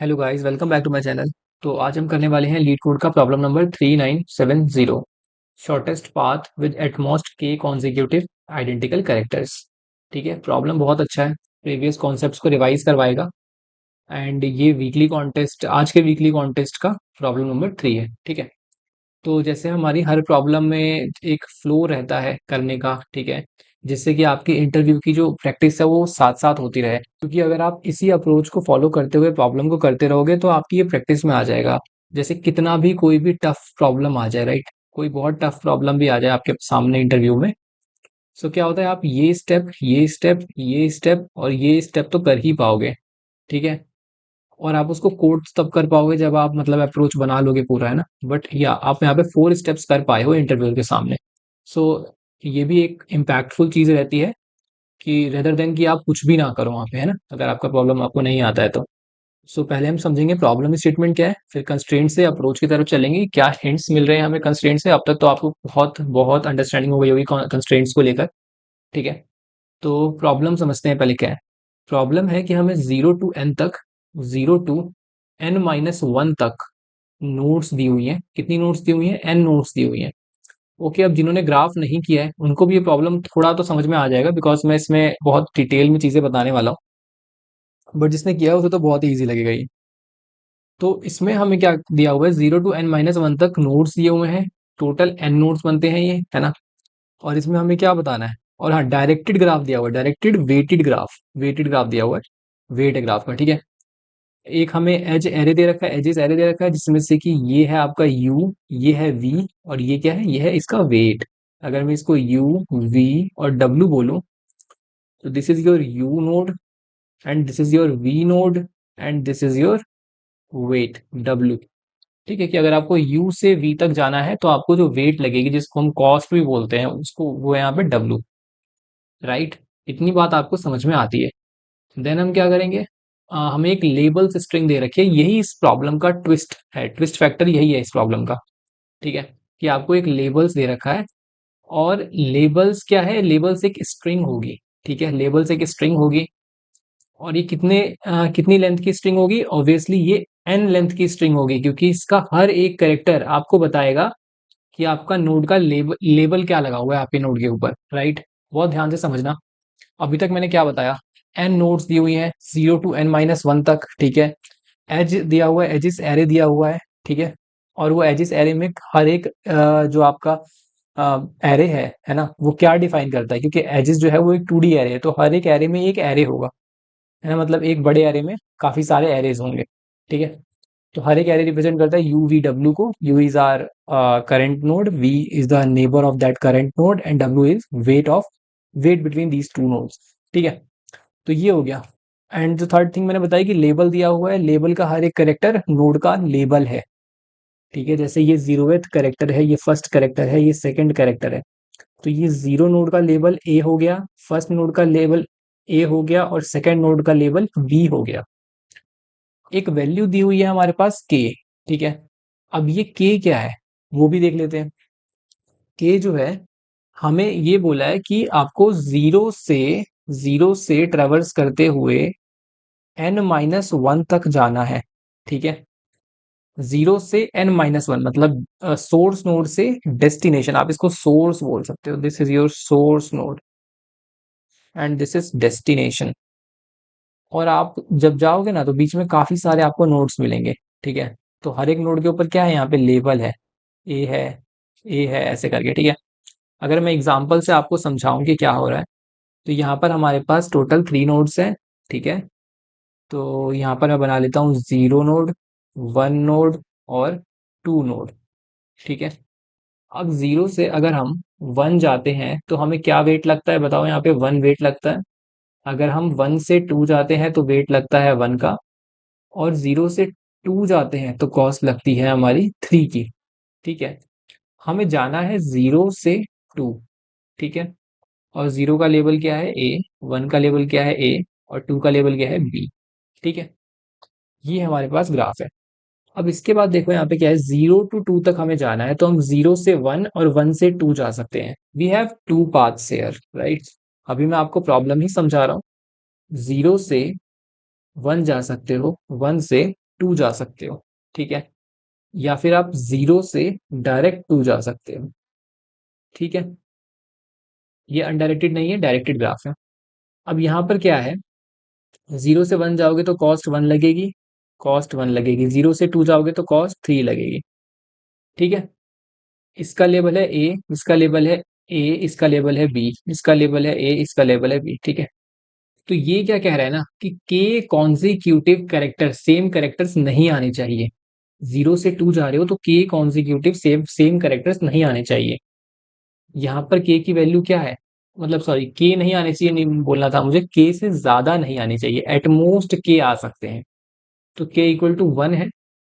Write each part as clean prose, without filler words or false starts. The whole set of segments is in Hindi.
Hello guys, welcome back to my channel. तो आज हम करने वाले हैं लीड कोड का problem number 3970। Shortest path with at most K consecutive identical characters. ठीक है, प्रॉब्लम बहुत अच्छा है। प्रीवियस कॉन्सेप्ट्स को रिवाइज करवाएगा। एंड ये वीकली कॉन्टेस्ट, आज के वीकली कॉन्टेस्ट का प्रॉब्लम नंबर 3 है। ठीक है, तो जैसे हमारी हर प्रॉब्लम में एक फ्लो रहता है करने का, ठीक है, जिससे कि आपकी इंटरव्यू की जो प्रैक्टिस है वो साथ साथ होती रहे। क्योंकि अगर आप इसी अप्रोच को फॉलो करते हुए प्रॉब्लम को करते रहोगे तो आपकी ये प्रैक्टिस में आ जाएगा। जैसे कितना भी कोई भी टफ प्रॉब्लम आ जाए, राइट, कोई बहुत टफ प्रॉब्लम भी आ जाए आपके सामने इंटरव्यू में, सो क्या होता है, आप ये स्टेप ये स्टेप ये स्टेप और ये स्टेप तो कर ही पाओगे। ठीक है, और आप उसको कोड तब कर पाओगे जब आप मतलब अप्रोच बना लोगे पूरा, है ना। बट या आप यहाँ पे 4 स्टेप्स कर पाए हो इंटरव्यू के सामने। सो ये भी एक इम्पैक्टफुल चीज रहती है कि रेदर देन कि आप कुछ भी ना करो वहाँ पे, है ना, अगर आपका प्रॉब्लम आपको नहीं आता है तो। सो पहले हम समझेंगे प्रॉब्लम स्टेटमेंट क्या है, फिर कंस्ट्रेंट से अप्रोच की तरफ चलेंगे कि क्या हिंट्स मिल रहे हैं हमें कंस्ट्रेंट से। अब तक तो आपको बहुत बहुत अंडरस्टैंडिंग हो गई होगी कंस्ट्रेंट्स को लेकर। ठीक है, तो प्रॉब्लम समझते हैं पहले क्या है। प्रॉब्लम है कि हमें 0 to n तक, 0 to n-1 तक नोट्स दी हुई हैं। कितनी नोट्स दी हुई हैं? n नोट्स दी हुई हैं। ओके, अब जिन्होंने ग्राफ नहीं किया है उनको भी ये प्रॉब्लम थोड़ा तो समझ में आ जाएगा, बिकॉज मैं इसमें बहुत डिटेल में चीजें बताने वाला हूँ। बट जिसने किया है उसे तो बहुत ही ईजी लगेगा ये। तो इसमें हमें क्या दिया हुआ है, 0 to n-1 तक नोट्स दिए हुए हैं। टोटल n नोट्स बनते हैं ये, है ना। और इसमें हमें क्या बताना है, और हाँ, डायरेक्टेड ग्राफ दिया हुआ है, directed weighted graph, weighted graph दिया हुआ है, वेट ग्राफ का। ठीक है, एक हमें एज एरे दे रखा है, एजेस एरे दे रखा है, जिसमें से कि ये है आपका u, ये है v, और ये क्या है, ये है इसका वेट। अगर मैं इसको u, v और w बोलूं, तो this is your u node, and this is your v node, and this is your weight w। ठीक है, कि अगर आपको u से v तक जाना है तो आपको जो वेट लगेगी, जिसको हम कॉस्ट भी बोलते हैं उसको, वो है यहाँ पे w। राइट, इतनी बात आपको समझ में आती है। देन हम क्या करेंगे, हमें एक लेबल्स स्ट्रिंग दे रखी है। यही इस प्रॉब्लम का ट्विस्ट है, ट्विस्ट फैक्टर यही है इस प्रॉब्लम का। ठीक है, कि आपको एक लेबल्स दे रखा है, और लेबल्स क्या है, लेबल्स एक स्ट्रिंग होगी। ठीक है, लेबल्स एक स्ट्रिंग होगी, और ये कितनी लेंथ की स्ट्रिंग होगी? ऑब्वियसली ये n लेंथ की स्ट्रिंग होगी, क्योंकि इसका हर एक कैरेक्टर आपको बताएगा कि आपका नोड का लेबल लेबल क्या लगा हुआ है आपके नोड के ऊपर। राइट, बहुत ध्यान से समझना। अभी तक मैंने क्या बताया, n नोड्स दी हुई हैं 0 to n-1 तक। ठीक है, एज दिया हुआ है, एजिस एरे दिया हुआ है। ठीक है, और वो एजिस एरे में हर एक जो आपका एरे है ना, वो क्या डिफाइन करता है, क्योंकि एजिस जो है वो एक 2D एरे है, तो हर एक एरे में एक एरे होगा, है ना। मतलब एक बड़े एरे में काफी सारे एरेज होंगे। ठीक है, तो हर एक एरे रिप्रेजेंट करता है यू वी डब्ल्यू को। U is our current node, V is the neighbour of that current node, and W is weight between these two nodes. ठीक है, तो ये हो गया। एंड जो थर्ड थिंग मैंने बताई कि लेबल दिया हुआ है, लेबल का हर एक करेक्टर नोड का लेबल है। ठीक है, जैसे ये 0th करेक्टर है, ये फर्स्ट करेक्टर है, ये सेकंड करेक्टर है, तो ये 0 नोड का लेबल ए हो गया, फर्स्ट नोड का लेबल ए हो गया, और सेकंड नोड का लेबल बी हो गया। एक वैल्यू दी हुई है हमारे पास के। ठीक है, अब ये के क्या है वो भी देख लेते हैं। के जो है, हमें ये बोला है कि आपको जीरो से ट्रेवर्स करते हुए n-1 तक जाना है। ठीक है, 0 से n-1 मतलब सोर्स नोड से डेस्टिनेशन, आप इसको सोर्स बोल सकते हो। This is your source node, and this is destination. और आप जब जाओगे ना तो बीच में काफी सारे आपको नोड्स मिलेंगे। ठीक है, तो हर एक नोड के ऊपर क्या है, यहाँ पे लेबल है, ए है, ए है, ऐसे करके। ठीक है, अगर मैं एग्जांपल से आपको समझाऊं कि क्या हो रहा है, तो यहाँ पर हमारे पास टोटल 3 नोड्स हैं। ठीक है, तो यहाँ पर मैं बना लेता हूँ 0 नोड, 1 नोड और 2 नोड। ठीक है, अब 0 से अगर हम 1 जाते हैं तो हमें क्या वेट लगता है, बताओ। यहाँ पे 1 वेट लगता है। अगर हम 1 से 2 जाते हैं तो वेट लगता है 1 का, और 0 से 2 जाते हैं तो कॉस्ट लगती है हमारी 3 की। ठीक है, हमें जाना है 0 से 2। ठीक है, और 0 का लेवल क्या है, ए, 1 का लेवल क्या है, ए, और 2 का लेवल क्या है, बी। ठीक है, ये हमारे पास ग्राफ है। अब इसके बाद देखो यहाँ पे क्या है, 0 to 2 तक हमें जाना है, तो हम 0 से 1 और 1 से 2 जा सकते हैं। We have two paths here, right. अभी मैं आपको प्रॉब्लम ही समझा रहा हूँ। 0 से 1 जा सकते हो, 1 से टू जा सकते हो, ठीक है, या फिर आप जीरो से डायरेक्ट टू जा सकते हो, ठीक है। ये अनडायरेक्टेड नहीं है, डायरेक्टेड ग्राफ है। अब यहाँ पर क्या है, जीरो से वन जाओगे तो कॉस्ट वन लगेगी, कॉस्ट वन लगेगी, जीरो से टू जाओगे तो कॉस्ट थ्री लगेगी, ठीक है। इसका लेबल है ए, इसका लेबल है ए, इसका लेबल है बी, इसका लेबल है ए, इसका लेबल है बी, ठीक है। तो ये क्या कह रहा है ना कि के कॉन्जिक्यूटिव कैरेक्टर सेम कैरेक्टर्स नहीं आने चाहिए। जीरो से टू जा रहे हो तो के कॉन्जिक्यूटिव सेम सेम कैरेक्टर्स नहीं आने चाहिए। यहाँ पर के की वैल्यू क्या है, मतलब सॉरी के नहीं आने चाहिए, नहीं बोलना था मुझे, के से ज्यादा नहीं आनी चाहिए, एटमोस्ट के आ सकते हैं। तो के इक्वल टू वन है,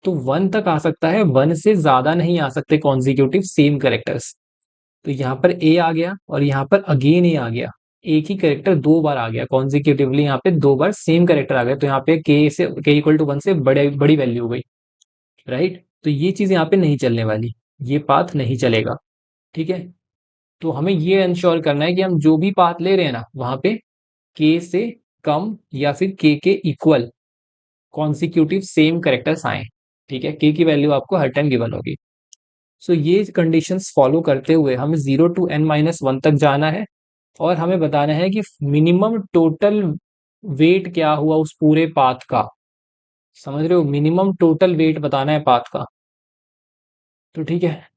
तो वन तक आ सकता है, वन से ज्यादा नहीं आ सकते कॉन्जिक्यूटिव सेम कैरेक्टर्स। तो यहाँ पर ए आ गया और यहाँ पर अगेन ए आ गया, एक ही कैरेक्टर दो बार आ गया कॉन्जिक्यूटिवली, यहाँ पे दो बार सेम कैरेक्टर आ गया, तो यहाँ पे के इक्वल टू वन से बड़े बड़ी वैल्यू हो गई, राइट। तो ये चीज यहाँ पे नहीं चलने वाली, ये पाथ नहीं चलेगा, ठीक है। तो हमें ये इंश्योर करना है कि हम जो भी पाथ ले रहे हैं ना, वहां पे के से कम या फिर के इक्वल कॉन्सिक्यूटिव सेम कैरेक्टर्स आए, ठीक है। के की वैल्यू आपको हर टाइम गिवन होगी। सो ये कंडीशंस फॉलो करते हुए हमें zero to N minus one तक जाना है, और हमें बताना है कि मिनिमम टोटल वेट क्या हुआ उस पूरे पाथ का, समझ रहे हो, मिनिमम टोटल वेट बताना है पाथ का। तो ठीक है,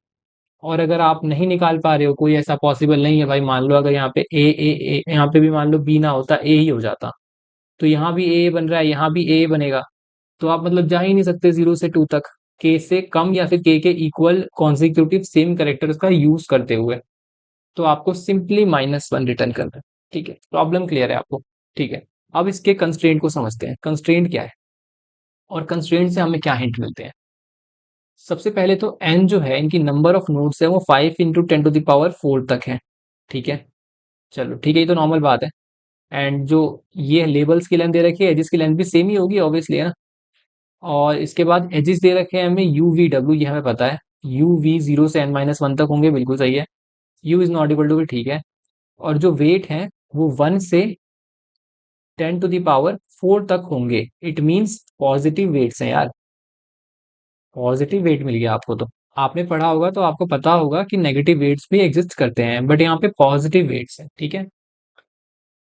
और अगर आप नहीं निकाल पा रहे हो, कोई ऐसा पॉसिबल नहीं है भाई, मान लो अगर यहाँ पे ए यहाँ पे भी मान लो बी ना होता, ए ही हो जाता, तो यहाँ भी ए बन रहा है, यहाँ भी ए बनेगा, तो आप मतलब जा ही नहीं सकते जीरो से टू तक के से कम या फिर के इक्वल कॉन्सिक्यूटिव सेम कैरेक्टर्स का यूज करते हुए। तो आपको सिंपली माइनस वन रिटर्न करना है, ठीक है। प्रॉब्लम क्लियर है आपको, ठीक है। अब इसके कंस्ट्रेंट को समझते हैं, कंस्ट्रेंट क्या है और कंस्ट्रेंट से हमें क्या हिंट मिलते हैं। सबसे पहले तो एन जो है, इनकी नंबर ऑफ नोड्स है वो 5 × 10⁴ तक है, ठीक है। चलो ठीक है, ये तो नॉर्मल बात है। एंड जो ये लेबल्स की लेंथ दे रखी है, एजिस की लेंथ भी सेम ही होगी ऑब्वियसली, है ना। और इसके बाद एजिस दे रखे हैं हमें यू वी डब्ल्यू, ये हमें पता है, यू वी जीरो से एन माइनस वन तक होंगे, बिल्कुल सही है। U is not equal to भी ठीक है। और जो वेट है वो वन से 10⁴ तक होंगे, इट मीन्स पॉजिटिव वेट्स हैं यार, पॉजिटिव वेट मिल गया आपको। तो आपने पढ़ा होगा तो आपको पता होगा कि नेगेटिव वेट्स भी एग्जिस्ट करते हैं, बट यहाँ पे पॉजिटिव वेट्स हैं, ठीक है।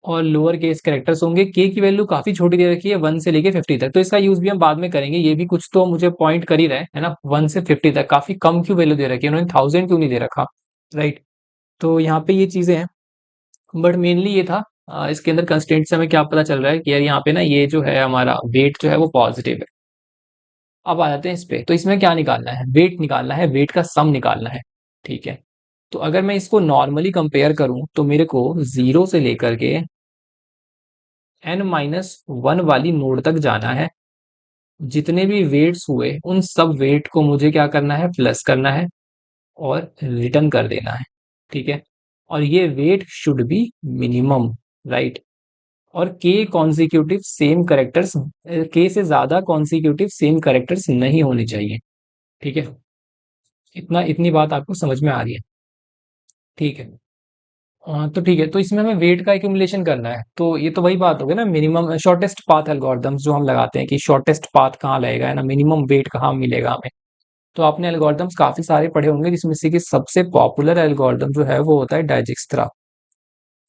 और लोअर केस कैरेक्टर्स होंगे, के की वैल्यू काफी छोटी दे रखी है, वन से लेके 50 तक, तो इसका यूज भी हम बाद में करेंगे, ये भी कुछ तो मुझे पॉइंट कर ही रहा है ना, वन से 50 तक काफी कम क्यों वैल्यू दे रखी है उन्होंने, 1000 क्यों नहीं दे रखा, राइट। तो यहाँ पे ये चीजें हैं, बट मेनली ये था। इसके अंदर कंस्टेंट से हमें क्या पता चल रहा है कि यार यहाँ पे ना ये जो है हमारा वेट जो है वो पॉजिटिव है। अब आ जाते हैं इस पे, तो इसमें क्या निकालना है, वेट निकालना है, वेट का सम निकालना है, ठीक है। तो अगर मैं इसको नॉर्मली कंपेयर करूं तो मेरे को जीरो से लेकर के एन माइनस वन वाली नोड तक जाना है, जितने भी वेट्स हुए उन सब वेट को मुझे क्या करना है, प्लस करना है और रिटर्न कर देना है, ठीक है। और ये weight should be minimum, right. और के कॉन्जिक्यूटिव सेम करेक्टर्स, के से ज्यादा कॉन्जिक्यूटिव सेम करेक्टर्स नहीं होने चाहिए, ठीक है। इतनी बात आपको समझ में आ रही है, ठीक है। तो ठीक है, तो इसमें हमें वेट का एक्यूमुलेशन करना है, तो ये तो वही बात हो गई ना, मिनिमम शॉर्टेस्ट पाथ एल्गोरिथम्स जो हम लगाते हैं कि शॉर्टेस्ट पाथ कहाँ लगेगा, है ना, मिनिमम वेट कहाँ मिलेगा हमें। तो आपने एल्गोरिथम्स काफी सारे पढ़े होंगे, जिसमें से कि सबसे पॉपुलर एल्गोरिथम जो है वो होता है डाइजेक्स्ट्रा,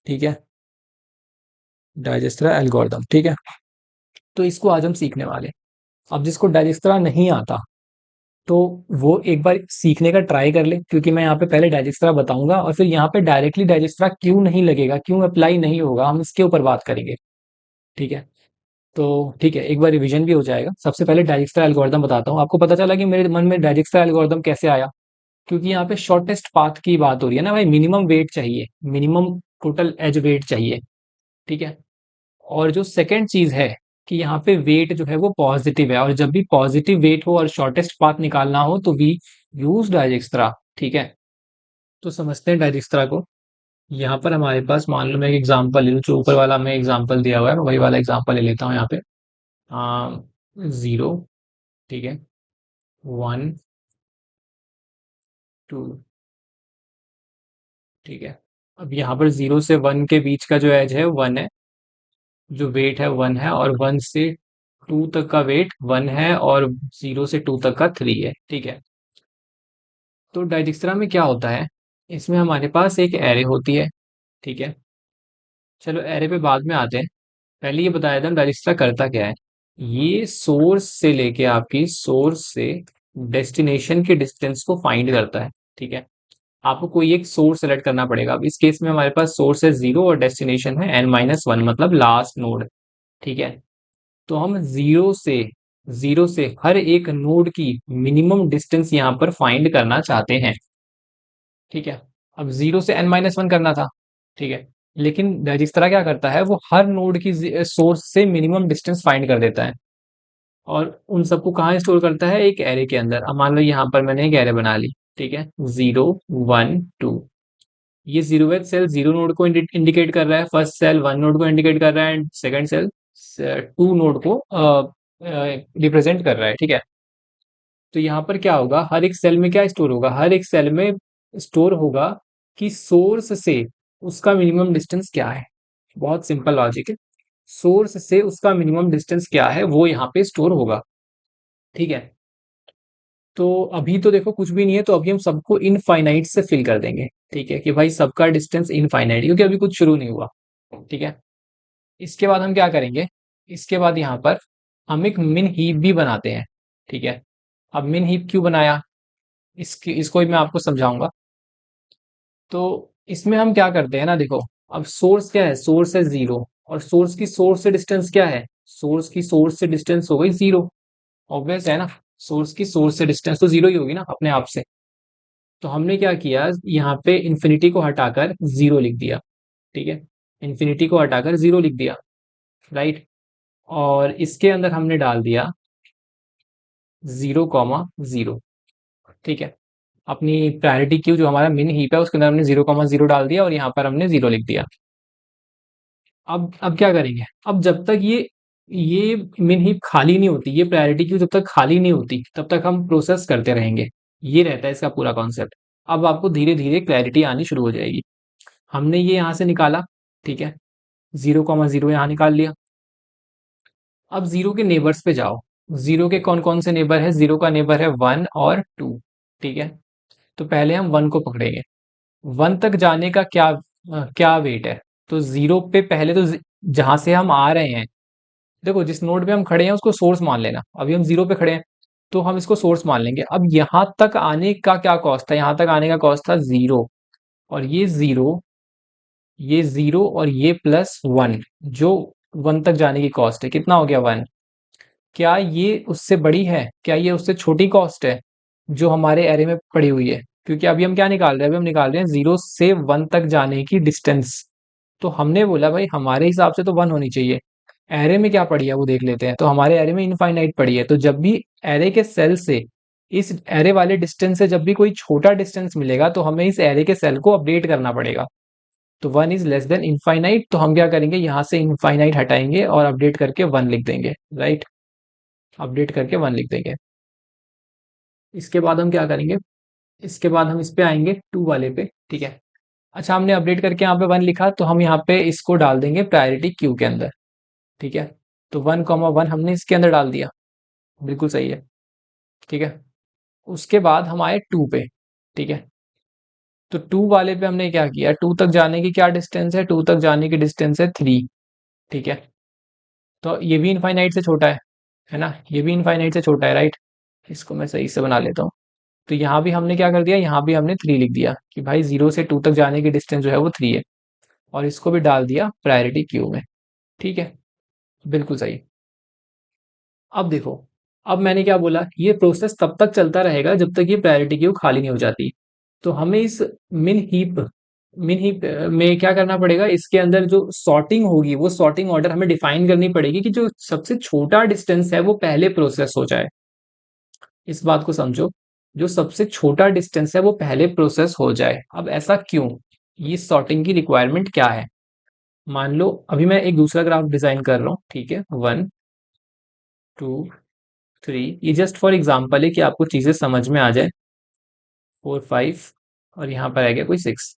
ठीक है, डाइजेस्ट्रा एल्गोरिथम, ठीक है। तो इसको आज हम सीखने वाले हैं। अब जिसको डाइजेस्ट्रा नहीं आता तो वो एक बार सीखने का ट्राई कर ले, क्योंकि मैं यहाँ पे पहले डाइजेस्ट्रा बताऊंगा और फिर यहाँ पे डायरेक्टली डाइजेस्ट्रा क्यों नहीं लगेगा, क्यों अप्लाई नहीं होगा, हम इसके ऊपर बात करेंगे, ठीक है। तो ठीक है, एक बार रिवीजन भी हो जाएगा। सबसे पहले डाइजेक्स्ट्रा एल्गोरिथम बताता हूँ, आपको पता चला कि मेरे मन में डाइजेक्स्ट्रा एल्गोरिथम कैसे आया, क्योंकि यहाँ पे शॉर्टेस्ट पाथ की बात हो रही है ना भाई, मिनिमम वेट चाहिए, मिनिमम टोटल एज वेट चाहिए, ठीक है। और जो सेकंड चीज है कि यहाँ पे वेट जो है वो पॉजिटिव है, और जब भी पॉजिटिव वेट हो और शॉर्टेस्ट पाथ निकालना हो तो वी यूज डाइजेक्स्ट्रा, ठीक है। तो समझते हैं डाइजेक्स्ट्रा को। यहाँ पर हमारे पास मान लो मैं एक एग्जांपल ले लूँ, जो ऊपर वाला मैं एग्जांपल दिया हुआ है मैं वही वाला एग्जांपल ले लेता हूँ यहाँ पे। जीरो, ठीक है, वन, टू, ठीक है। अब यहाँ पर जीरो से वन के बीच का जो एज है वन है, जो वेट है वन है, और वन से टू तक का वेट 1 है और 0 से 2 तक का 3 है, ठीक है। तो डाइजेस्ट्रा में क्या होता है, इसमें हमारे पास एक एरे होती है, ठीक है। चलो एरे पे बाद में आते हैं, पहले ये बताया था डाइजेस्ट्रा करता क्या है। ये सोर्स से लेके आपकी सोर्स से डेस्टिनेशन के डिस्टेंस को फाइंड करता है, ठीक है। आपको कोई एक सोर्स सेलेक्ट करना पड़ेगा। अब इस केस में हमारे पास सोर्स है 0 और डेस्टिनेशन है n-1, मतलब लास्ट नोड, ठीक है। तो हम जीरो से हर एक नोड की मिनिमम डिस्टेंस यहाँ पर फाइंड करना चाहते हैं, ठीक है। अब 0 से n-1 करना था, ठीक है। लेकिन जिस तरह क्या करता है, वो हर नोड की सोर्स से मिनिमम डिस्टेंस फाइंड कर देता है और उन सबको कहाँ स्टोर करता है, एक एरे के अंदर। अब मान लो यहाँ पर मैंने एक एरे बना ली, ठीक है, 0 1 2। ये जीरोवेथ सेल 0 नोड को इंडिकेट कर रहा है, फर्स्ट सेल 1 नोड को इंडिकेट कर रहा है एंड सेकंड सेल 2 नोड को रिप्रेजेंट कर रहा है, ठीक है। तो यहाँ पर क्या होगा, हर एक सेल में क्या स्टोर होगा, हर एक सेल में स्टोर होगा कि सोर्स से उसका मिनिमम डिस्टेंस क्या है। बहुत सिंपल लॉजिक है, सोर्स से उसका मिनिमम डिस्टेंस क्या है वो यहाँ पे स्टोर होगा, ठीक है। तो अभी तो देखो कुछ भी नहीं है, तो अभी हम सबको इनफाइनाइट से फिल कर देंगे, ठीक है, कि भाई सबका डिस्टेंस इनफाइनाइट, क्योंकि अभी कुछ शुरू नहीं हुआ, ठीक है। इसके बाद हम क्या करेंगे, इसके बाद यहाँ पर हम एक मिन हीप भी बनाते हैं, ठीक है। अब मिन हीप क्यों बनाया, इसको मैं आपको समझाऊंगा। तो इसमें हम क्या करते हैं ना, देखो, अब सोर्स क्या है, सोर्स है 0, और सोर्स की सोर्स से डिस्टेंस क्या है, सोर्स की सोर्स से डिस्टेंस हो गई 0। ऑब्वियस है ना, सोर्स की सोर्स से डिस्टेंस तो 0 ही होगी ना अपने आप से। तो हमने क्या किया, यहाँ पे इन्फिनिटी को हटाकर 0 लिख दिया, ठीक है। इन्फिनिटी को हटाकर 0 लिख दिया, राइट। और इसके अंदर हमने डाल दिया 0 0, ठीक है। अपनी प्रायोरिटी क्यू जो हमारा मिन हीप है उसके अंदर हमने 0 0 डाल दिया और यहाँ पर हमने 0 लिख दिया। अब क्या करेंगे, अब जब तक ये मिन हीप खाली नहीं होती, ये प्रायोरिटी क्यू जब तक खाली नहीं होती तब तक हम प्रोसेस करते रहेंगे। ये रहता है इसका पूरा कॉन्सेप्ट। अब आपको धीरे धीरे क्लैरिटी आनी शुरू हो जाएगी। हमने ये यहाँ से निकाला, ठीक है, 0 0 यहाँ निकाल लिया। अब 0 के नेबर्स पे जाओ, 0 के कौन कौन से नेबर है, 0 का नेबर है 1 और 2, ठीक है। तो पहले हम 1 को पकड़ेंगे। 1 तक जाने का क्या वेट है, तो 0 पे पहले तो जहां से हम आ रहे हैं, देखो जिस नोड पे हम खड़े हैं उसको सोर्स मान लेना। अभी हम 0 पे खड़े हैं तो हम इसको सोर्स मान लेंगे। अब यहां तक आने का क्या कॉस्ट था, यहां तक आने का कॉस्ट था 0, और ये 0 और ये +1, जो 1 तक जाने की कॉस्ट है, कितना हो गया 1। क्या ये उससे बड़ी है, क्या ये उससे छोटी कॉस्ट है जो हमारे एरे में पड़ी हुई है, क्योंकि अभी हम क्या निकाल रहे हैं, अभी हम निकाल रहे हैं 0 से 1 तक जाने की डिस्टेंस। तो हमने बोला भाई हमारे हिसाब से तो 1 होनी चाहिए। एरे में क्या पड़ी है वो देख लेते हैं, तो हमारे एरे में इनफाइनाइट पड़ी है। तो जब भी एरे के सेल से इस एरे वाले डिस्टेंस से जब भी कोई छोटा डिस्टेंस मिलेगा तो हमें इस एरे के सेल को अपडेट करना पड़ेगा। तो 1 इज लेस देन इनफाइनाइट, तो हम क्या करेंगे, यहाँ से इनफाइनाइट हटाएंगे और अपडेट करके 1 लिख देंगे, राइट। अपडेट करके 1 लिख देंगे। इसके बाद हम क्या करेंगे, इसके बाद हम इस पे आएंगे 2 वाले पे, ठीक है। अच्छा, हमने अपडेट करके यहाँ पे 1 लिखा, तो हम यहाँ पे इसको डाल देंगे प्रायोरिटी क्यू के अंदर, ठीक है। तो 1 1 हमने इसके अंदर डाल दिया, बिल्कुल सही है, ठीक है। उसके बाद हम आए 2 पे, ठीक है। तो 2 वाले पे हमने क्या किया, 2 तक जाने की क्या डिस्टेंस है, 2 तक जाने की डिस्टेंस है 3, ठीक है। तो ये भी इनफाइनाइट से छोटा है ना, ये भी इनफाइनाइट से छोटा है, राइट। इसको मैं सही से बना लेता हूँ। तो यहाँ भी हमने क्या कर दिया, यहाँ भी हमने 3 लिख दिया कि भाई 0 से 2 तक जाने की डिस्टेंस जो है वो 3 है, और इसको भी डाल दिया प्रायोरिटी क्यू में, ठीक है, बिल्कुल सही। अब देखो, अब मैंने क्या बोला, ये प्रोसेस तब तक चलता रहेगा जब तक ये प्रायोरिटी क्यू खाली नहीं हो जाती। तो हमें इस मिन हीप मिन हीप में क्या करना पड़ेगा, इसके अंदर जो सॉर्टिंग होगी वो सॉर्टिंग ऑर्डर हमें डिफाइन करनी पड़ेगी कि जो सबसे छोटा डिस्टेंस है वो पहले प्रोसेस हो जाए। इस बात को समझो, जो सबसे छोटा डिस्टेंस है वो पहले प्रोसेस हो जाए। अब ऐसा क्यों, ये सॉर्टिंग की रिक्वायरमेंट क्या है। मान लो अभी मैं एक दूसरा ग्राफ डिजाइन कर रहा हूँ, ठीक है, 1 2 3, ये जस्ट फॉर एग्जाम्पल है कि आपको चीजें समझ में आ जाए। 4 5, और यहाँ पर आ गया कोई 6।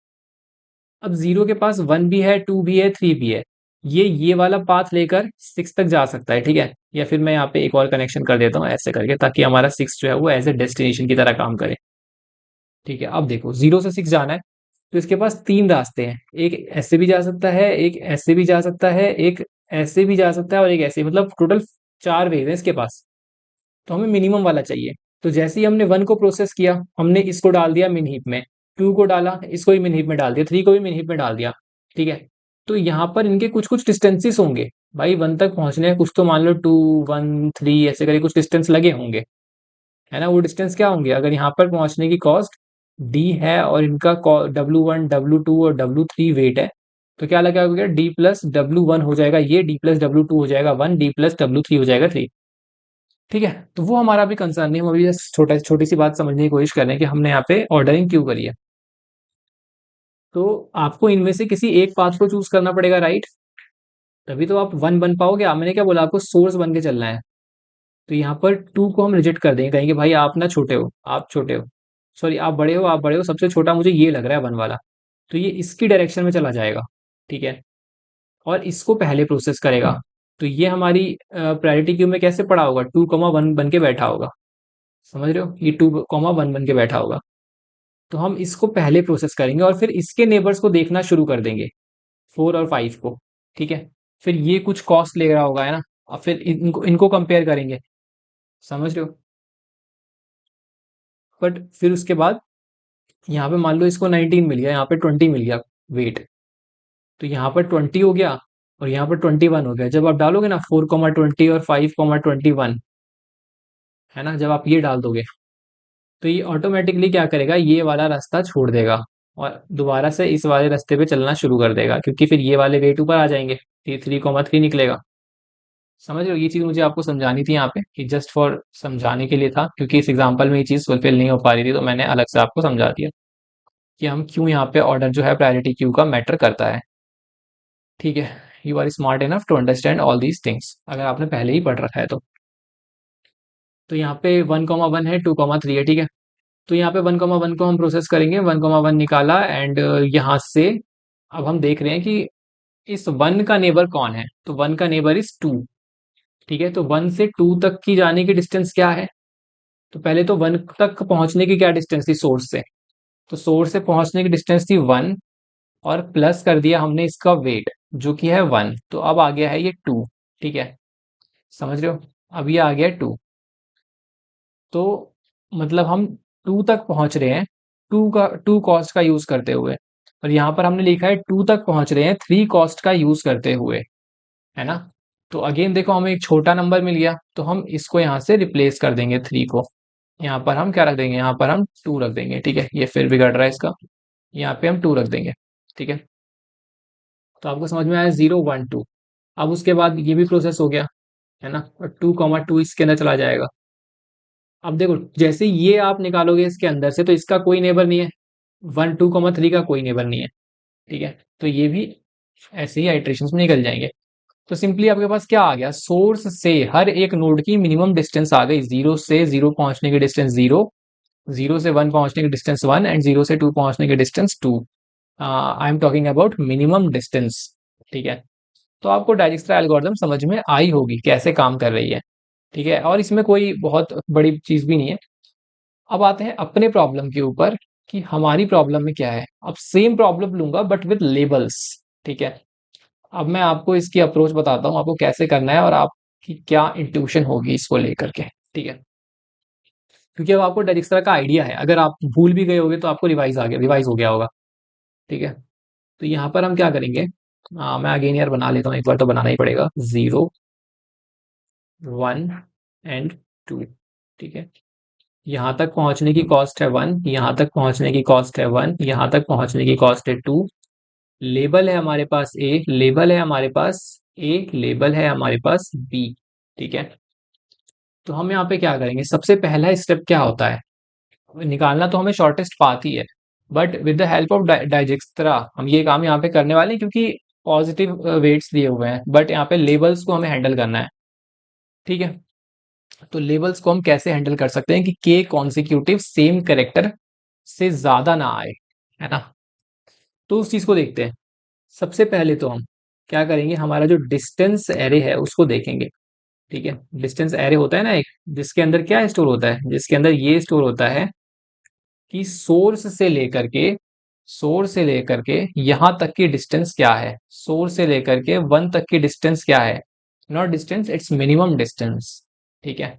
अब 0 के पास 1 भी है, 2 भी है, 3 भी है, ये वाला पाथ लेकर 6 तक जा सकता है, ठीक है। या फिर मैं यहाँ पे एक और कनेक्शन कर देता हूँ ऐसे करके, ताकि हमारा 6 जो है वो एज ए डेस्टिनेशन की तरह काम करे, ठीक है। अब देखो 0 से 6 जाना है, तो इसके पास 3 रास्ते हैं। एक ऐसे भी जा सकता है, एक ऐसे भी जा सकता है, एक ऐसे भी जा सकता है, और एक ऐसे, मतलब टोटल 4 वेज है इसके पास। तो हमें मिनिमम वाला चाहिए। तो जैसे ही हमने 1 को प्रोसेस किया, हमने इसको डाल दिया मिन हीप में, 2 को डाला, इसको भी मिन हीप में डाल दिया, 3 को भी मिन हीप में डाल दिया, ठीक है। तो यहाँ पर इनके कुछ कुछ डिस्टेंसेस होंगे भाई 1 तक पहुंचने हैं, कुछ तो मान लो 2 1 3 ऐसे करके कुछ डिस्टेंस लगे होंगे, है ना। वो डिस्टेंस क्या होंगे, अगर यहाँ पर पहुंचने की कॉस्ट डी है और इनका W1 W2 और W3 वेट है, तो क्या लगा हो गया, D+W1 हो जाएगा ये, D+W2 हो जाएगा 1, D+W3 हो जाएगा 3, ठीक है। तो वो हमारा भी कंसर्न नहीं, हम अभी जस्ट छोटी सी बात समझने की कोशिश कर रहे हैं कि हमने यहाँ पे ऑर्डरिंग क्यों करी है। तो आपको इनमें से किसी एक पाथ को चूज करना पड़ेगा, राइट। तभी तो आप 1 बन पाओगे। मैंने क्या बोला, आपको सोर्स बन के चलना है। तो यहाँ पर 2 को हम रिजेक्ट कर देंगे, कहेंगे भाई आप ना छोटे हो, आप छोटे हो, सॉरी आप बड़े हो, आप बड़े हो, सबसे छोटा मुझे ये लग रहा है 1 वाला। तो ये इसकी डायरेक्शन में चला जाएगा, ठीक है, और इसको पहले प्रोसेस करेगा। तो ये हमारी प्रायोरिटी क्यू में कैसे पड़ा होगा, 2 1 बन के बैठा होगा, समझ रहे हो, ये 2 1 बन के बैठा होगा। तो हम इसको पहले प्रोसेस करेंगे और फिर इसके नेबर्स को देखना शुरू कर देंगे, 4 और 5 को, ठीक है। फिर ये कुछ कॉस्ट ले रहा होगा, है ना, और फिर इनको इनको कंपेयर करेंगे, समझ रहे हो। बट फिर उसके बाद यहाँ पे मान लो इसको 19 मिल गया, यहाँ पे 20 मिल गया वेट, तो यहाँ पर 20 हो गया और यहाँ पर 21 हो गया। जब आप डालोगे ना 4 20 और 5 21, है ना, जब आप ये डाल दोगे, तो ये ऑटोमेटिकली क्या करेगा, ये वाला रास्ता छोड़ देगा और दोबारा से इस वाले रास्ते पे चलना शुरू कर देगा, क्योंकि फिर ये वाले वेट ऊपर आ जाएंगे, 3 3 निकलेगा। समझ रहे हो, ये चीज मुझे आपको समझानी थी यहाँ पे, कि जस्ट फॉर समझाने के लिए था, क्योंकि इस एग्जाम्पल में ये चीज फुलफिल नहीं हो पा रही थी, तो मैंने अलग से आपको समझा दिया कि हम क्यों यहाँ पे ऑर्डर जो है प्रायोरिटी क्यू का मैटर करता है, ठीक है। You are smart enough to understand all these things, अगर आपने पहले ही पढ़ रखा है तो। यहाँ पे 1 1 है, 2 3 है, ठीक है। तो यहाँ पे 1 1 को हम प्रोसेस करेंगे, 1 1 निकाला, एंड यहाँ से अब हम देख रहे हैं कि इस 1 का नेबर कौन है, तो 1 का नेबर इज 2, ठीक है। तो 1 से 2 तक की जाने की डिस्टेंस क्या है, तो पहले तो 1 तक पहुंचने की क्या डिस्टेंस थी सोर्स से, तो सोर्स से पहुंचने की डिस्टेंस थी 1, और प्लस कर दिया हमने इसका वेट जो कि है 1, तो अब आ गया है ये 2, ठीक है, समझ रहे हो। अब ये आ गया 2, तो मतलब हम 2 तक पहुंच रहे हैं, 2 कॉस्ट का यूज करते हुए, और यहाँ पर हमने लिखा है 2 तक पहुंच रहे हैं 3 कॉस्ट का यूज करते हुए, है ना। तो अगेन देखो हमें एक छोटा नंबर मिल गया, तो हम इसको यहाँ से रिप्लेस कर देंगे 3 को, यहाँ पर हम क्या रख देंगे, यहाँ पर हम 2 रख देंगे, ठीक है। ये फिर बिगड़ रहा है इसका, यहाँ पे हम 2 रख देंगे, ठीक है। तो आपको समझ में आया, 0 1 2। अब उसके बाद ये भी प्रोसेस हो गया, है ना, और 2 2 इसके अंदर चला जाएगा। अब देखो जैसे ये आप निकालोगे इसके अंदर से, तो इसका कोई नेबर नहीं है, 1 2 3 का कोई नेबर नहीं है, ठीक है। तो ये भी ऐसे ही आइट्रेशन में निकल जाएंगे। तो सिंपली आपके पास क्या आ गया, सोर्स से हर एक नोड की मिनिमम डिस्टेंस आ गई, 0 से 0 पहुंचने की डिस्टेंस 0, 0 से 1 पहुंचने की डिस्टेंस 1, एंड 0 से 2 पहुंचने की distance 2। I am talking about minimum distance, ठीक है। तो आपको डाइजेक्स्ट्रा एल्गोरिथम समझ में आई होगी कैसे काम कर रही है, ठीक है, और इसमें कोई बहुत बड़ी चीज भी नहीं है। अब आते हैं अपने प्रॉब्लम के ऊपर, कि हमारी प्रॉब्लम में क्या है। अब सेम प्रॉब्लम लूंगा बट विद लेबल्स, ठीक है। अब मैं आपको इसकी अप्रोच बताता हूँ, आपको कैसे करना है और आपकी क्या इंट्यूशन होगी इसको लेकर के, ठीक है। क्योंकि अब आपको डाइजेक्स्ट्रा का आइडिया है, अगर आप भूल भी गए होगे तो आपको रिवाइज हो गया होगा, ठीक है। तो यहाँ पर हम क्या करेंगे, मैं अगेन यार बना लेता हूँ, एक बार तो बनाना ही पड़ेगा, 0 1 एंड 2, ठीक है। यहाँ तक पहुंचने की कॉस्ट है 1, यहाँ तक पहुंचने की कॉस्ट है 1, यहाँ तक पहुंचने की कॉस्ट है 2। लेबल है हमारे पास ए, लेबल है हमारे पास ए, लेबल है हमारे पास बी, ठीक है। तो हम यहाँ पे क्या करेंगे, सबसे पहला स्टेप क्या होता है, निकालना तो हमें शॉर्टेस्ट पाथ ही है, but with the help of Dijkstra हम ये काम यहाँ पे करने वाले हैं, क्योंकि पॉजिटिव वेट्स दिए हुए हैं, बट यहाँ पे लेबल्स को हमें हैंडल करना है, ठीक है। तो लेबल्स को हम कैसे हैंडल कर सकते हैं कि के कॉन्सिक्यूटिव सेम कैरेक्टर से ज्यादा ना आए, है ना। तो उस चीज को देखते हैं। सबसे पहले तो हम क्या करेंगे, हमारा जो डिस्टेंस एरे है उसको देखेंगे। ठीक है, डिस्टेंस एरे होता है ना एक, जिसके अंदर क्या स्टोर होता है, जिसके अंदर ये स्टोर होता है कि सोर्स से लेकर के यहां तक की डिस्टेंस क्या है, सोर्स से लेकर के वन तक की डिस्टेंस क्या है, not distance, it's minimum distance. ठीक है,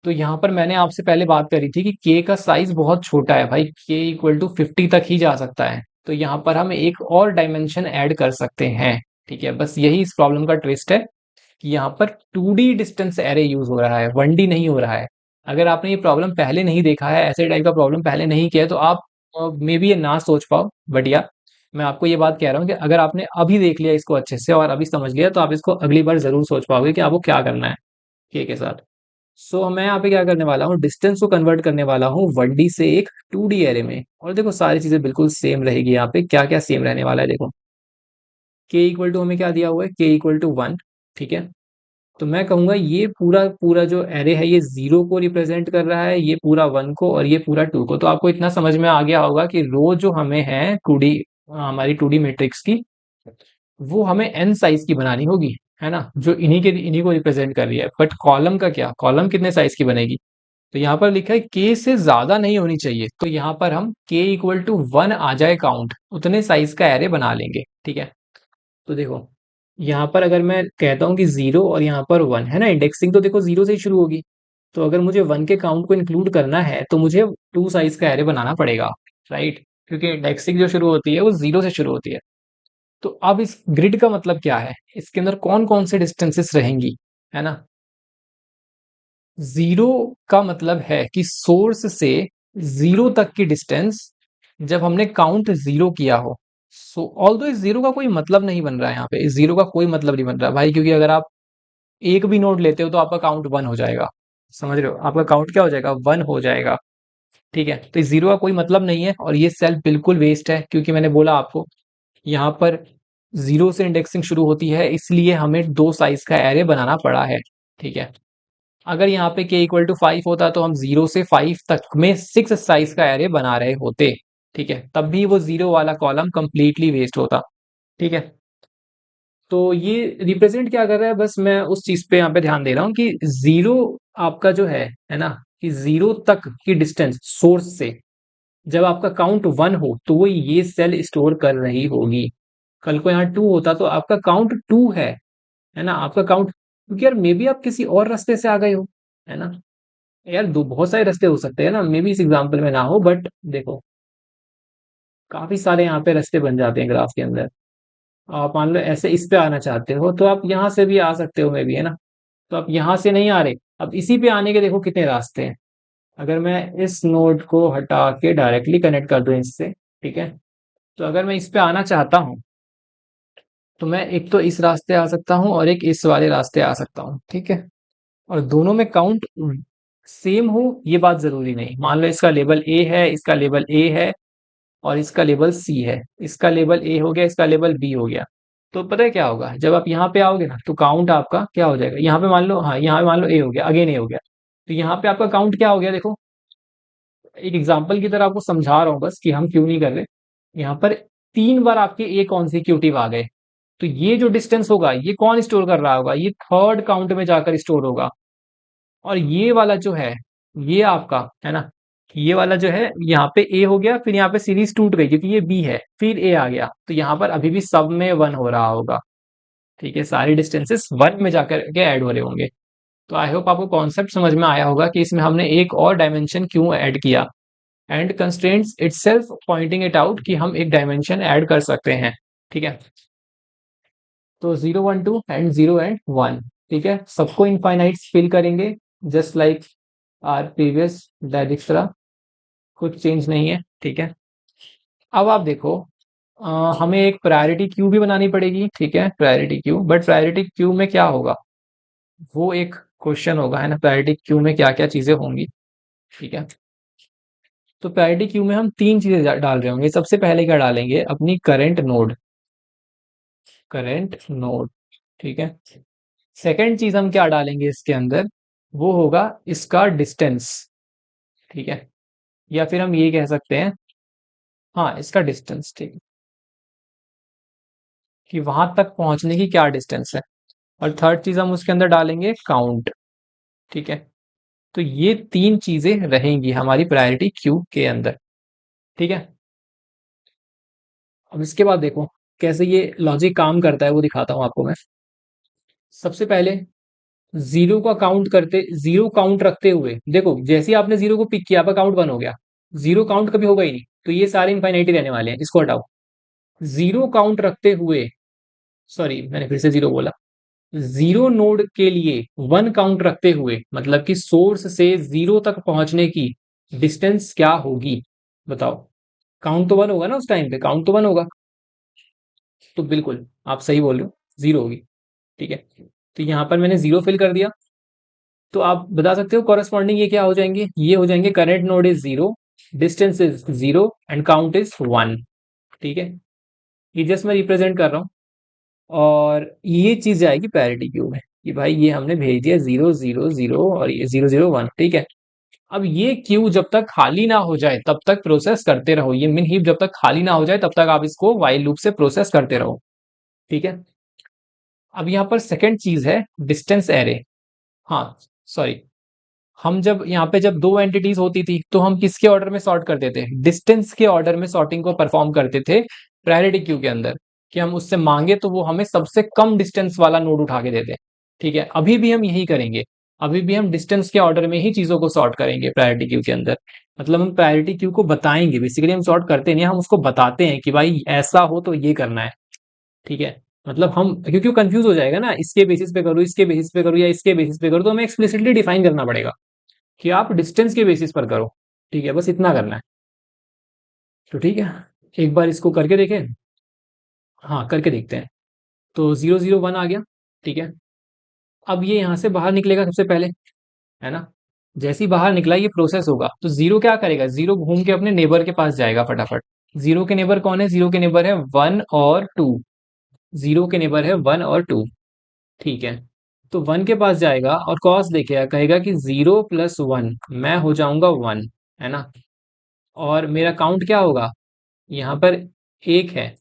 तो यहां पर मैंने आपसे पहले बात करी थी कि के का साइज बहुत छोटा है भाई, के इक्वल टू 50 तक ही जा सकता है, तो यहां पर हम एक और डायमेंशन ऐड कर सकते हैं। ठीक है, बस यही इस प्रॉब्लम का ट्विस्ट है कि यहाँ पर 2D डिस्टेंस एरे यूज हो रहा है, 1D नहीं हो रहा है। अगर आपने ये प्रॉब्लम पहले नहीं देखा है, ऐसे टाइप का प्रॉब्लम पहले नहीं किया है, तो आप मे बी ये ना सोच पाओ, बट या मैं आपको ये बात कह रहा हूँ कि अगर आपने अभी देख लिया इसको अच्छे से और अभी समझ लिया, तो आप इसको अगली बार जरूर सोच पाओगे कि आपको क्या करना है के साथ। सो मैं यहाँ पे क्या करने वाला हूँ, डिस्टेंस को कन्वर्ट करने वाला हूँ 1D से एक 2D एरे में, और देखो सारी चीजें बिल्कुल सेम रहेगी। यहाँ पे क्या क्या सेम रहने वाला है देखो, के इक्वल टू हमें क्या दिया हुआ है, के इक्वल टू 1। ठीक है, तो मैं कहूंगा ये पूरा पूरा जो एरे है ये 0 को रिप्रेजेंट कर रहा है, ये पूरा 1 को, और ये पूरा 2 को। तो आपको इतना समझ में आ गया होगा कि रो जो हमें है 2D, हमारी 2D मैट्रिक्स की, वो हमें n साइज की बनानी होगी, है ना, जो इन्हीं को रिप्रेजेंट कर रही है। बट कॉलम का क्या, कॉलम कितने साइज की बनेगी, तो यहाँ पर लिखा है के से ज्यादा नहीं होनी चाहिए, तो यहाँ पर हम के इक्वल टू 1 आ जाए काउंट, उतने साइज का एरे बना लेंगे। ठीक है, तो देखो यहाँ पर अगर मैं कहता हूँ कि 0 और यहाँ पर 1 है ना, इंडेक्सिंग तो देखो 0 से ही शुरू होगी, तो अगर मुझे 1 के काउंट को इंक्लूड करना है तो मुझे 2 साइज का एरे बनाना पड़ेगा, राइट, क्योंकि इंडेक्सिंग जो शुरू होती है वो 0 से शुरू होती है। तो अब इस ग्रिड का मतलब क्या है, इसके अंदर कौन कौन से डिस्टेंसेस रहेंगी, है ना। 0 का मतलब है कि सोर्स से 0 तक की डिस्टेंस जब हमने काउंट 0 किया हो। सो ऑल्दो इस 0 का कोई मतलब नहीं बन रहा है, यहाँ पे इस 0 का कोई मतलब नहीं बन रहा भाई, क्योंकि अगर आप एक भी नोट लेते हो तो आपका काउंट 1 हो जाएगा, समझ रहे हो, आपका काउंट क्या हो जाएगा, 1 हो जाएगा। ठीक है, तो इस 0 का कोई मतलब नहीं है, और ये सेल बिल्कुल वेस्ट है, क्योंकि मैंने बोला आपको यहाँ पर 0 से इंडेक्सिंग शुरू होती है, इसलिए हमें 2 साइज का एरे बनाना पड़ा है। ठीक है, अगर यहाँ पे के इक्वल टू 5 होता तो हम 0 से 5 तक में 6 साइज का एरे बना रहे होते। ठीक है, तब भी वो 0 वाला कॉलम कंप्लीटली वेस्ट होता। ठीक है, तो ये रिप्रेजेंट क्या कर रहा है, बस मैं उस चीज पे यहाँ पे ध्यान दे रहा हूँ कि 0 आपका जो है ना, कि 0 तक की डिस्टेंस सोर्स से जब आपका काउंट 1 हो तो वो ये सेल स्टोर कर रही होगी। कल को यहाँ 2 होता तो आपका काउंट 2 है ना, आपका काउंट, क्योंकि यार मे बी आप किसी और रास्ते से आ गए हो, है ना, यार दो बहुत सारे रास्ते हो सकते हैं ना, मे बी इस एग्जाम्पल में ना हो, बट देखो काफी सारे यहाँ पे रास्ते बन जाते हैं ग्राफ के अंदर। आप मान लो ऐसे इस पे आना चाहते हो तो आप यहाँ से भी आ सकते हो, मे बी, है ना, तो आप यहाँ से नहीं आ रहे, अब इसी पे आने के देखो कितने रास्ते हैं। अगर मैं इस नोड को हटा के डायरेक्टली कनेक्ट कर दूं इससे, ठीक है, तो अगर मैं इस पे आना चाहता हूँ तो मैं एक तो इस रास्ते आ सकता हूँ और एक इस वाले रास्ते आ सकता हूँ। ठीक है, और दोनों में काउंट सेम हो ये बात जरूरी नहीं, मान लो इसका लेबल ए है, इसका लेबल ए है, और इसका लेबल सी है, इसका लेबल ए हो गया, इसका लेबल बी हो गया, तो पता है क्या होगा, जब आप यहाँ पे आओगे ना तो काउंट आपका क्या हो जाएगा, यहाँ पे मान लो, हाँ यहाँ पे मान लो ए हो गया, अगेन ए हो गया, तो यहाँ पे आपका काउंट क्या हो गया देखो, एक एग्जाम्पल की तरह आपको समझा रहा हूँ बस कि हम क्यों नहीं कर रहे। यहाँ पर 3 बार आपके ए कॉन्सिक्यूटिव आ गए, तो ये जो डिस्टेंस होगा ये कौन स्टोर कर रहा होगा, ये थर्ड काउंट में जाकर स्टोर होगा। और ये वाला जो है ये आपका, है ना, ये वाला जो है यहाँ पे ए हो गया, फिर यहाँ पे सीरीज टूट गई क्योंकि ये बी है, फिर ए आ गया, तो यहाँ पर अभी भी सब में 1 हो रहा होगा। ठीक है, सारी डिस्टेंसेस 1 में जाकर के ऐड हो रहे होंगे। तो आई होप आपको कॉन्सेप्ट समझ में आया होगा कि इसमें हमने एक और डायमेंशन क्यों ऐड किया, and constraints itself Poynting it out कि हम एक डायमेंशन ऐड कर सकते हैं। ठीक है, तो 0 1 2 एंड 0 एंड 1। ठीक है, सबको इनफाइनाइट फिल करेंगे, जस्ट लाइक आर प्रीवियस डायरेक्ट्रा, कुछ चेंज नहीं है। ठीक है, अब आप देखो, हमें एक प्रायोरिटी क्यू भी बनानी पड़ेगी। ठीक है, priority queue, but priority queue में क्या होगा वो एक क्वेश्चन होगा, है ना, प्रायोरिटी क्यू में क्या क्या चीजें होंगी। ठीक है, तो प्रायोरिटी क्यू में हम 3 चीजें डाल रहे होंगे। सबसे पहले क्या डालेंगे, अपनी करंट नोड, करंट नोड। ठीक है, सेकंड चीज हम क्या डालेंगे इसके अंदर, वो होगा इसका डिस्टेंस। ठीक है, या फिर हम ये कह सकते हैं, हाँ इसका डिस्टेंस। ठीक है, कि वहां तक पहुंचने की क्या डिस्टेंस है, और थर्ड चीज हम उसके अंदर डालेंगे काउंट। ठीक है, तो ये तीन चीजें रहेंगी हमारी प्रायोरिटी क्यू के अंदर। ठीक है, अब इसके बाद देखो कैसे ये लॉजिक काम करता है, वो दिखाता हूं आपको मैं। सबसे पहले जीरो काउंट रखते हुए, देखो जैसे ही आपने जीरो को पिक किया आपका काउंट 1 हो गया। जीरो काउंट कभी होगा ही नहीं, तो ये सारे इनफाइनाइट ही रहने वाले हैं, इसको हटाओ। जीरो काउंट रखते हुए, सॉरी मैंने फिर से जीरो बोला, जीरो नोड के लिए 1 काउंट रखते हुए, मतलब कि सोर्स से जीरो तक पहुंचने की डिस्टेंस क्या होगी, बताओ। काउंट तो 1 होगा ना, उस टाइम पे काउंट तो 1 होगा। तो बिल्कुल आप सही बोल रहे हो, जीरो होगी। ठीक है, तो यहां पर मैंने जीरो फिल कर दिया। तो आप बता सकते हो कॉरेस्पॉन्डिंग ये क्या हो जाएंगे, ये हो जाएंगे current node is zero, distance is zero and count is 1। ठीक है, ये जस्ट मैं रिप्रेजेंट कर रहा हूँ। और ये चीज जाएगी पैरिटी क्यू में कि भाई ये हमने भेज दिया 0 0 0 और ये 0 0 1। ठीक है, अब ये क्यू जब तक खाली ना हो जाए तब तक प्रोसेस करते रहो, ये मिन हीप जब तक खाली ना हो जाए तब तक आप इसको वाइल लूप से प्रोसेस करते रहो। ठीक है, अब यहाँ पर सेकंड चीज है डिस्टेंस एरे। हाँ, सॉरी, हम जब यहाँ पे जब दो एंटिटीज होती थी तो हम किसके ऑर्डर में सॉर्ट करते थे, डिस्टेंस के ऑर्डर में सॉर्टिंग को परफॉर्म करते थे प्रायोरिटी क्यू के अंदर, कि हम उससे मांगे तो वो हमें सबसे कम डिस्टेंस वाला नोड उठा के देते। ठीक है, अभी भी हम यही करेंगे, अभी भी हम डिस्टेंस के ऑर्डर में ही चीजों को सॉर्ट करेंगे प्रायोरिटी क्यू के अंदर। मतलब हम प्रायोरिटी क्यू को बताएंगे, बेसिकली हम सॉर्ट करते नहीं, हम उसको बताते हैं कि भाई ऐसा हो तो ये करना है। ठीक है, मतलब हम, क्योंकि कंफ्यूज हो जाएगा ना, इसके बेसिस पे करूँ, इसके बेसिस पे करूँ या इसके बेसिस पे करूँ, तो हमें एक्सप्लिसिटली डिफाइन करना पड़ेगा कि आप डिस्टेंस के बेसिस पर करो। ठीक है, बस इतना करना है। तो ठीक है, एक बार इसको करके देखें। हाँ, करके देखते हैं। तो 0 0 1 आ गया। ठीक है, अब ये यहां से बाहर निकलेगा सबसे पहले, है ना। जैसे ही बाहर निकला ये प्रोसेस होगा, तो जीरो क्या करेगा, जीरो घूम के अपने नेबर के पास जाएगा फटाफट। जीरो के नेबर कौन है, जीरो के नेबर है 1 और 2। जीरो के नेबर है 1 और 2। ठीक है, तो 1 के पास जाएगा और कॉस देखेगा, कहेगा कि 0 + 1 मैं हो जाऊंगा 1, है ना। और मेरा काउंट क्या होगा, यहाँ पर एक है,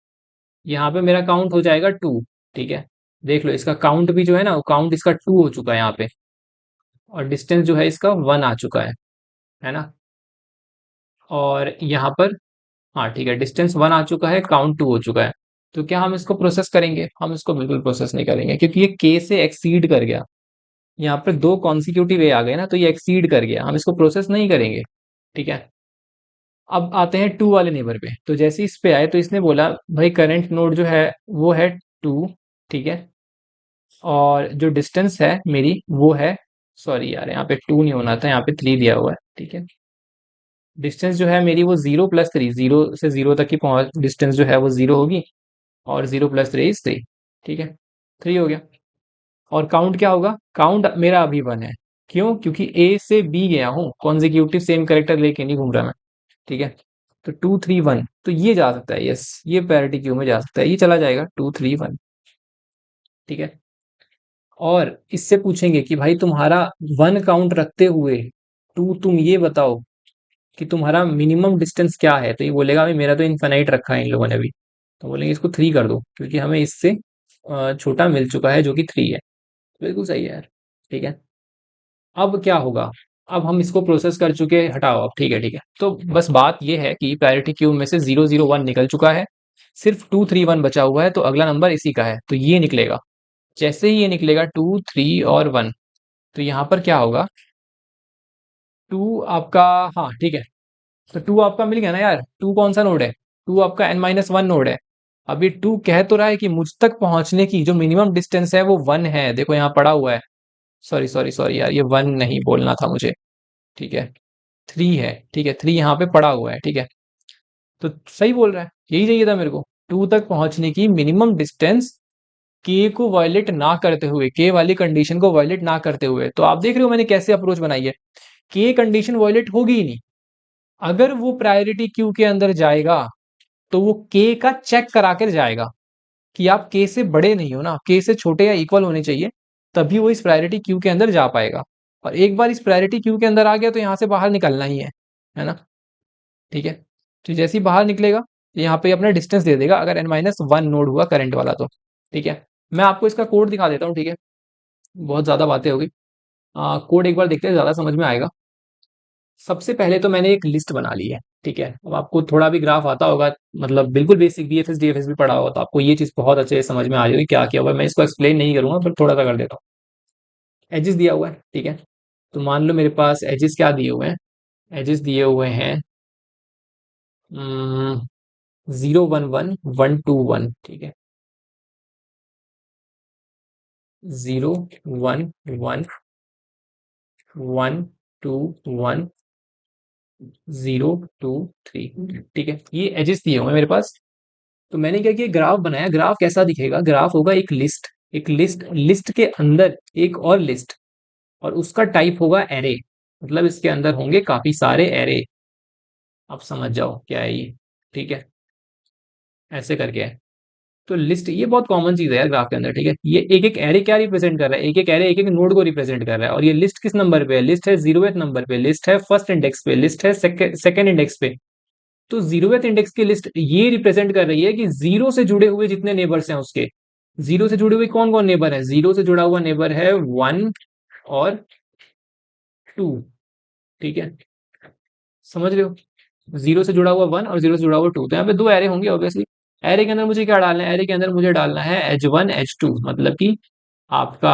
यहाँ पे मेरा काउंट हो जाएगा 2। ठीक है, देख लो इसका काउंट भी जो है ना, काउंट इसका 2 हो चुका है यहाँ पे, और डिस्टेंस जो है इसका 1 आ चुका है ना। और यहाँ पर, हाँ ठीक है, डिस्टेंस 1 आ चुका है, काउंट 2 हो चुका है। तो क्या हम इसको प्रोसेस करेंगे, हम इसको बिल्कुल प्रोसेस नहीं करेंगे, क्योंकि ये के से एक्सीड कर गया। यहाँ पर दो कॉन्सिक्यूटिव वे आ गए ना, तो ये एक्सीड कर गया, हम इसको प्रोसेस नहीं करेंगे। ठीक है, अब आते हैं 2 वाले नेबर पे। तो जैसे इस पे आए तो इसने बोला भाई करंट नोड जो है वो है 2। ठीक है, और जो डिस्टेंस है मेरी वो है, सॉरी यार यहाँ पे 2 नहीं होना था, यहाँ पे 3 दिया हुआ है। ठीक है, डिस्टेंस जो है मेरी वो 0 + 3, जीरो से जीरो तक की पहुंच डिस्टेंस जो है वो जीरो होगी, और 0 + 3 = 3। ठीक है, 3 हो गया। और काउंट क्या होगा, काउंट मेरा अभी 1 है। क्यों, क्योंकि ए से बी गया हूँ, कॉन्जिक्यूटिव सेम करेक्टर लेके नहीं घूम रहा मैं। ठीक है, तो 2 3 1, तो ये जा सकता है, यस ये पैरिटी क्यू में जा सकता है, ये चला जाएगा 2 3 1। ठीक है, और इससे पूछेंगे कि भाई तुम्हारा 1 काउंट रखते हुए 2, तुम ये बताओ कि तुम्हारा मिनिमम डिस्टेंस क्या है, तो ये बोलेगा भाई मेरा तो इनफाइनाइट रखा है इन लोगों ने भी। तो बोलेंगे इसको 3 कर दो, क्योंकि हमें इससे छोटा मिल चुका है जो कि 3 है। बिल्कुल सही है यार। ठीक है, अब क्या होगा, अब हम इसको प्रोसेस कर चुके, हटाओ अब। ठीक है, ठीक है, तो बस बात ये है कि पैरिटी क्यू में से 0 0 1 निकल चुका है, सिर्फ 2 3 1 बचा हुआ है, तो अगला नंबर इसी का है, तो ये निकलेगा। जैसे ही ये निकलेगा 2 3 और 1, तो यहाँ पर क्या होगा, 2 आपका, हाँ ठीक है, तो 2 आपका मिल गया ना यार, 2 कौन सा नोड है, 2 आपका n-1 नोड है। अब ये 2 कह तो रहा है कि मुझ तक पहुंचने की जो मिनिमम डिस्टेंस है वो 1 है, देखो यहाँ पड़ा हुआ है। सॉरी सॉरी सॉरी यार, ये 1 नहीं बोलना था मुझे। ठीक है, 3 है। ठीक है, 3 यहाँ पे पड़ा हुआ है। ठीक है, तो सही बोल रहा है, यही चाहिए था मेरे को, 2 तक पहुंचने की मिनिमम डिस्टेंस के को वायलेट ना करते हुए, के वाली कंडीशन को वायलेट ना करते हुए। तो आप देख रहे हो मैंने कैसे अप्रोच बनाई है, के कंडीशन वायलेट होगी ही नहीं। अगर वो प्रायोरिटी क्यू के अंदर जाएगा तो वो के का चेक करा कर जाएगा कि आप के से बड़े नहीं हो ना, के से छोटे या इक्वल होने चाहिए, तभी वो इस प्रायोरिटी क्यू के अंदर जा पाएगा। और एक बार इस प्रायोरिटी क्यू के अंदर आ गया तो यहां से बाहर निकलना ही है ना। ठीक है, तो जैसे ही बाहर निकलेगा यहाँ पे अपना डिस्टेंस दे देगा अगर n-1 नोड हुआ करंट वाला तो। ठीक है, मैं आपको इसका कोड दिखा देता हूँ। ठीक है, बहुत ज्यादा बातें होगी, कोड एक बार देखते हैं, ज्यादा समझ में आएगा। सबसे पहले तो मैंने एक लिस्ट बना ली है। ठीक है, अब आपको थोड़ा भी ग्राफ आता होगा, मतलब बिल्कुल बेसिक बीएफएस डीएफएस भी पढ़ा होगा, तो आपको ये चीज बहुत अच्छे से समझ में आ जाएगी क्या क्या हुआ है। मैं इसको एक्सप्लेन नहीं करूंगा, पर थोड़ा सा कर देता हूँ। एजेस दिया हुआ है, ठीक है, तो मान लो मेरे पास एजेस क्या दिए हुए हैं, एजेस दिए हुए हैं 0 1 1 1 2 1। ठीक है, 0 1 1 1 2 1 0 2 3। ठीक है, ये एजेस दिए हुए हैं मेरे पास। तो मैंने क्या किया, ग्राफ बनाया। ग्राफ कैसा दिखेगा, ग्राफ होगा एक लिस्ट, एक लिस्ट, लिस्ट के अंदर एक और लिस्ट, और उसका टाइप होगा एरे। मतलब इसके अंदर होंगे काफी सारे एरे। आप समझ जाओ क्या है ये। ठीक है, ऐसे करके है। तो लिस्ट ये बहुत कॉमन चीज है यार ग्राफ के अंदर। ठीक है, ये एक एक एरे क्या रिप्रेजेंट कर रहा है, एक एक एरे एक एक नोड को रिप्रेजेंट कर रहा है। और ये लिस्ट किस नंबर पे है, लिस्ट है 0वें नंबर पे, लिस्ट है फर्स्ट इंडेक्स पे, लिस्ट है सेकंड इंडेक्स पे। तो 0वें इंडेक्स की लिस्ट ये रिप्रेजेंट कर रही है कि जीरो से जुड़े हुए जितने नेबर्स हैं उसके, जीरो से जुड़े हुए कौन कौन नेबर है, जीरो से जुड़ा हुआ नेबर है 1 और 2। ठीक है, समझ रहे हो, जीरो से जुड़ा हुआ 1 और 0 से जुड़ा हुआ 2, तो यहाँ पे दो एरे होंगे ऑब्वियसली। एरे के अंदर मुझे क्या डालना है, एरे के अंदर मुझे डालना है H1 H2, मतलब कि आपका,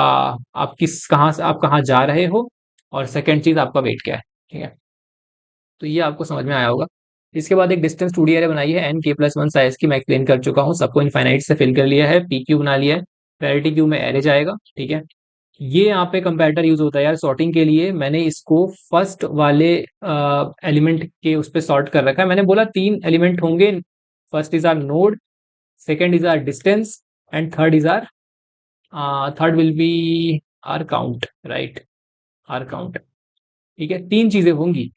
आप किस कहाँ से आप कहाँ जा रहे हो, और सेकंड चीज आपका वेट क्या है। ठीक है, तो ये आपको समझ में आया होगा। इसके बाद एक डिस्टेंस 2D एरे बनाई है N k+1 साइज की, मैं एक्सप्लेन कर चुका हूँ, सबको इनफाइनाइट से फिल कर लिया है, पी क्यू बना लिया है, पैरिटी क्यू में एरे जाएगा। ठीक है, ये यहाँ पे कंपैरेटर यूज होता है यार सॉर्टिंग के लिए। मैंने इसको फर्स्ट वाले एलिमेंट के उस पर सॉर्ट कर रखा है। मैंने बोला 3 एलिमेंट होंगे, first is our node, second is our distance, and third will be our count, right, our count. ठीक है, 3 चीजें होंगी,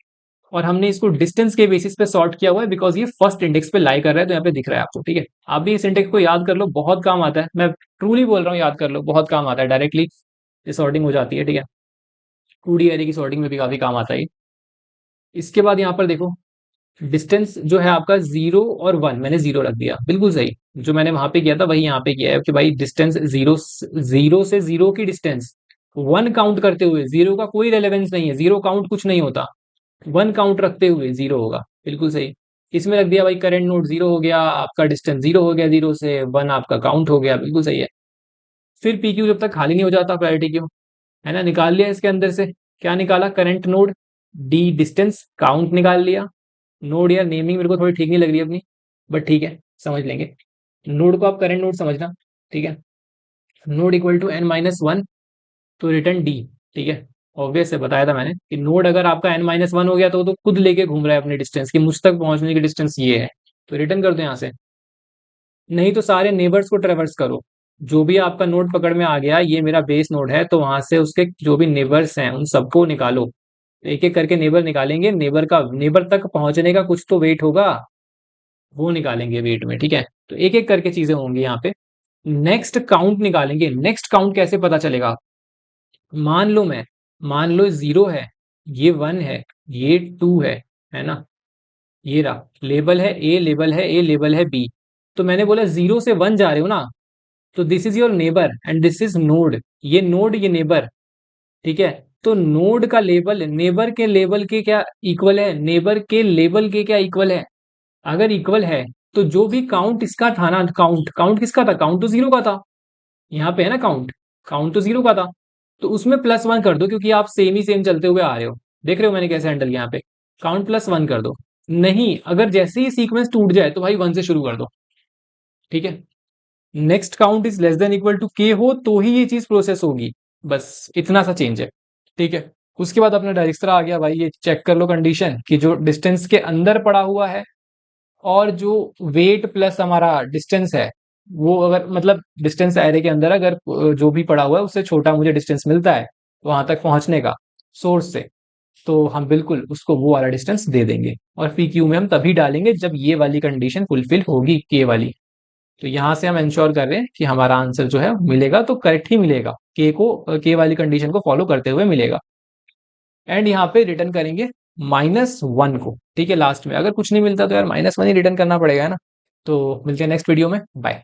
और हमने इसको डिस्टेंस के बेसिस पे सॉर्ट किया हुआ है, बिकॉज ये फर्स्ट इंडेक्स पे लाई कर रहा है, तो यहाँ पे दिख रहा है आपको। ठीक है, आप भी इस इंडेक्स को याद कर लो, बहुत काम आता है, मैं ट्रूली बोल रहा हूँ, याद कर लो, बहुत काम आता है, डायरेक्टली ये सॉर्टिंग हो जाती है। ठीक है, 2D एरे की सॉर्टिंग में भी काफी काम आता है। इसके बाद यहाँ पर देखो, डिस्टेंस जो है आपका 0 और 1, मैंने 0 रख दिया, बिल्कुल सही। जो मैंने वहां पे किया था वही यहाँ पे किया है कि भाई डिस्टेंस जीरो, जीरो से जीरो की डिस्टेंस 1 काउंट करते हुए, जीरो का कोई रेलेवेंस नहीं है, जीरो काउंट कुछ नहीं होता, 1 काउंट रखते हुए 0 होगा, बिल्कुल सही। इसमें रख दिया भाई करंट नोड 0 हो गया, आपका डिस्टेंस 0 हो गया, 0 से 1 आपका काउंट हो गया, बिल्कुल सही है। फिर पी क्यू जब तक खाली नहीं हो जाता, प्रायोरिटी क्यू है ना, निकाल लिया इसके अंदर से। क्या निकाला, current node, D distance, count निकाल लिया। नोड, यार नेमिंग मेरे को थोड़ी ठीक नहीं लग रही अपनी, बट ठीक है, समझ लेंगे। नोड को आप करंट नोड समझना। ठीक है, नोड इक्वल टू n-1, तो रिटर्न डी। ठीक है, ऑब्वियस है, बताया था मैंने कि नोड अगर आपका n-1 हो गया तो खुद लेके घूम रहा है अपनी डिस्टेंस की, मुझ तक पहुंचने की डिस्टेंस ये है, तो रिटर्न कर दो यहाँ से। नहीं तो सारे नेबर्स को ट्रेवर्स करो, जो भी आपका नोड पकड़ में आ गया, ये मेरा बेस नोड है, तो वहां से उसके जो भी नेबर्स हैं उन सबको निकालो। एक एक करके नेबर निकालेंगे, नेबर तक पहुंचने का कुछ तो वेट होगा, वो निकालेंगे वेट में। ठीक है, तो एक एक करके चीजें होंगी यहाँ पे। नेक्स्ट काउंट निकालेंगे। नेक्स्ट काउंट कैसे पता चलेगा, मान लो मैं, मान लो 0 है, ये 1 है, ये 2 है ना, ये रहा लेबल है ए, लेबल है ए, लेबल है बी। तो मैंने बोला 0 से 1 जा रहे हो ना, तो this is your neighbour and this is node, ये नोड ये नेबर। ठीक है, तो नोड का लेबल नेबर के लेबल के क्या इक्वल है, नेबर के लेबल के क्या इक्वल है, अगर इक्वल है तो जो भी काउंट इसका था ना, काउंट काउंट किसका था, काउंट तो 0 का था, यहाँ पे है ना काउंट, काउंट तो 0 का था, तो उसमें +1 कर दो, क्योंकि आप सेम ही सेम चलते हुए आ रहे हो। देख रहे हो मैंने कैसे हैंडल किया, यहाँ पे काउंट +1 कर दो। नहीं, अगर जैसे ही सीक्वेंस टूट जाए तो भाई 1 से शुरू कर दो। ठीक है, next count is less than equal to K हो तो ही ये चीज प्रोसेस होगी, बस इतना सा चेंज है। ठीक है, उसके बाद अपना डायरेक्टर आ गया भाई, ये चेक कर लो कंडीशन कि जो डिस्टेंस के अंदर पड़ा हुआ है, और जो वेट प्लस हमारा डिस्टेंस है, वो अगर मतलब डिस्टेंस एरे के अंदर अगर जो भी पड़ा हुआ है उससे छोटा मुझे डिस्टेंस मिलता है वहां तक पहुंचने का सोर्स से, तो हम बिल्कुल उसको वो वाला डिस्टेंस दे देंगे। और पी क्यू में हम तभी डालेंगे जब ये वाली कंडीशन फुलफिल होगी, के वाली। तो यहां से हम इंश्योर कर रहे हैं कि हमारा आंसर जो है मिलेगा तो करेक्ट ही मिलेगा, के वाली कंडीशन को फॉलो करते हुए मिलेगा। एंड यहाँ पे रिटर्न करेंगे -1 को। ठीक है, लास्ट में अगर कुछ नहीं मिलता तो यार -1 ही रिटर्न करना पड़ेगा, है ना। तो मिलते हैं नेक्स्ट वीडियो में, बाय।